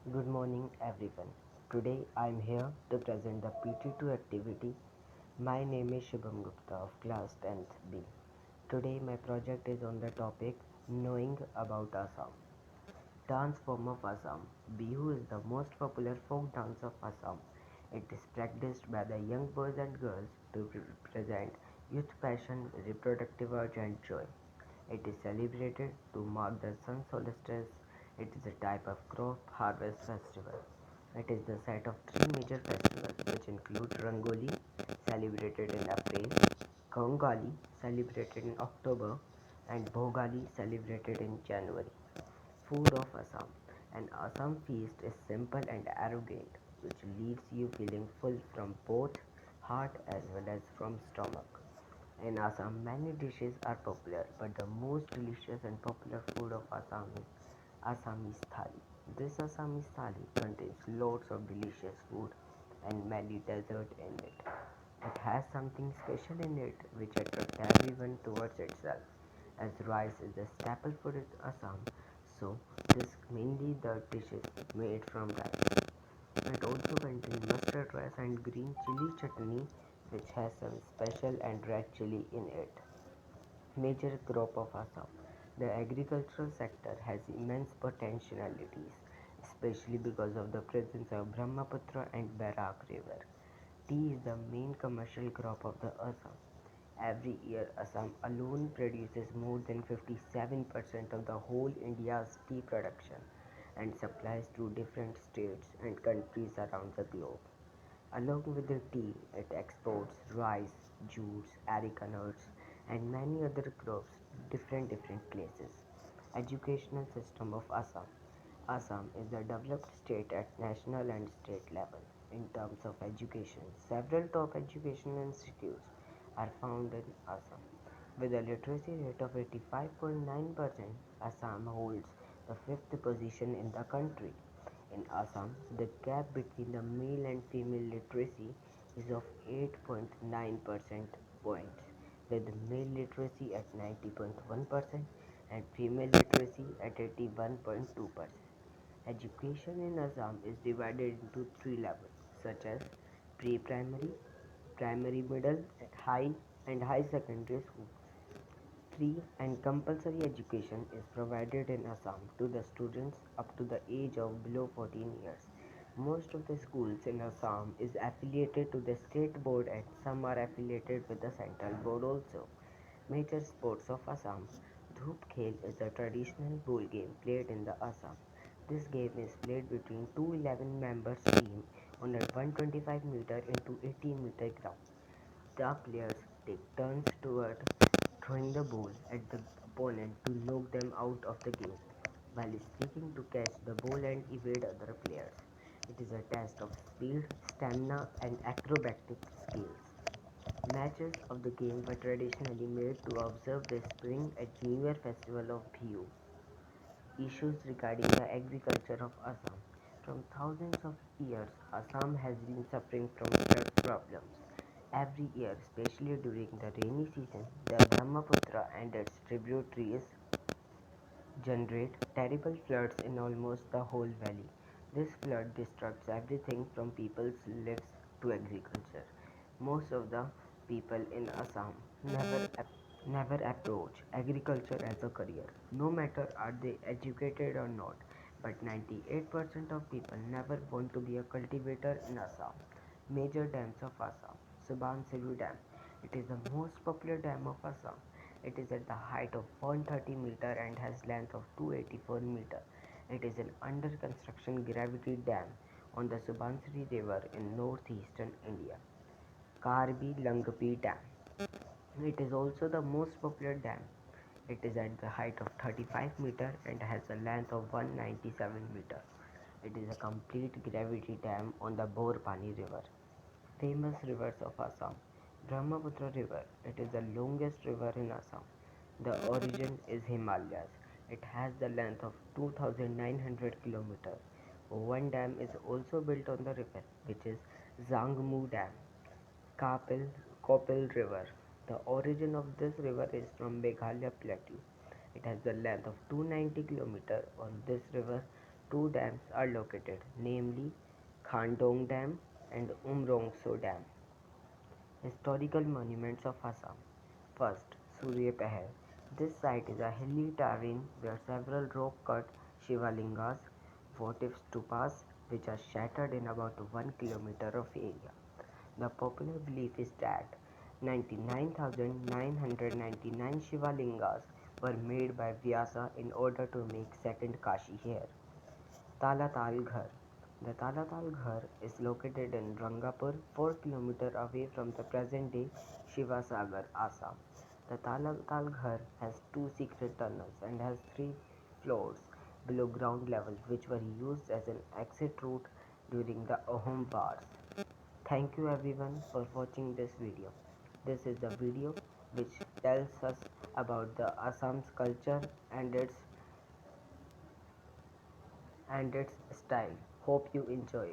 Good morning, everyone. Today I am here to present the PT2 activity. My name is Shubham Gupta of class 10th B. Today my project is on the topic Knowing about Assam. Dance form of Assam. Bihu is the most popular folk dance of Assam. It is practiced by the young boys and girls to represent youth passion, reproductive urge and joy. It is celebrated to mark the sun solstice. It is a type of crop harvest festival. It is the site of three major festivals which include Rangoli, celebrated in April, Kongali, celebrated in October, and Bhogali, celebrated in January. Food of Assam. An Assam feast is simple and arrogant, which leaves you feeling full from both heart as well as from stomach. In Assam, many dishes are popular, but the most delicious and popular food of Assam is Assamese thali. This Assamese thali contains loads of delicious food and many desserts in it. It has something special in it which attracts everyone towards itself. As rice is the staple food in Assam, so this mainly the dishes made from rice. It also contains mustard rice and green chili chutney which has some special and red chili in it. Major crop of Assam. The agricultural sector has immense potentialities, especially because of the presence of Brahmaputra and Barak River. Tea is the main commercial crop of the Assam. Every year, Assam alone produces more than 57% of the whole India's tea production and supplies to different states and countries around the globe. Along with the tea, it exports rice, jutes, areca nuts, and many other crops to different places. Educational system of Assam. Assam is a developed state at national and state level. In terms of education, several top educational institutes are found in Assam. With a literacy rate of 85.9%, Assam holds the fifth position in the country. In Assam, the gap between the male and female literacy is of 8.9% points, with male literacy at 90.1% and female literacy at 81.2%. Education in Assam is divided into three levels, such as pre-primary, primary middle, high, and high secondary school. Free and compulsory education is provided in Assam to the students up to the age of below 14 years. Most of the schools in Assam is affiliated to the state board and some are affiliated with the central board also. Major sports of Assam. Dhoop Khel is a traditional bull game played in the Assam. This game is played between two 11 members team on a 125-meter into 18-meter ground. The players take turns toward throwing the ball at the opponent to knock them out of the game, while seeking to catch the ball and evade other players. It is a test of speed, stamina, and acrobatic skills. Matches of the game were traditionally made to observe the spring and New Year festival of Bihu. Issues regarding the agriculture of Assam. From thousands of years, Assam has been suffering from flood problems. Every year, especially during the rainy season, the Brahmaputra and its tributaries generate terrible floods in almost the whole valley. This flood disrupts everything from people's lives to agriculture. Most of the people in Assam never approach agriculture as a career, no matter are they educated or not. But 98% of people never want to be a cultivator in Assam. Major dams of Assam. Subansiri Dam. It is the most popular dam of Assam. It is at the height of 130 meter and has length of 284 meter. It is an under construction gravity dam on the Subansiri River in northeastern India. Karbi Langpi Dam. It is also the most popular dam. It is at the height of 35 meter and has a length of 197 meter. It is a complete gravity dam on the Borpani River. Famous rivers of Assam. Brahmaputra River. It is the longest river in Assam. The origin is Himalayas. It has the length of 2900 km. One dam is also built on the river, which is Zangmu Dam. Kapil Kopil River. The origin of this river is from Meghalaya Plateau. It has the length of 290 km. On this river, two dams are located, namely Khandong Dam and Umrongso Dam. Historical monuments of Assam. First, Surya Pahar. This site is a hilly terrain where several rock-cut Shivalingas, votive stupas, which are shattered in about 1 kilometer of area. The popular belief is that 99,999 Shivalingas were made by Vyasa in order to make second Kashi here. Talatal Ghar. The Talatal Ghar is located in Rangapur, 4 km away from the present-day Shivasagar, Assam. The Talatal Ghar has two secret tunnels and has three floors below ground level which were used as an exit route during the Ahom Wars. Thank you everyone for watching this video. This is the video which tells us about the Assam's culture and its style. Hope you enjoy.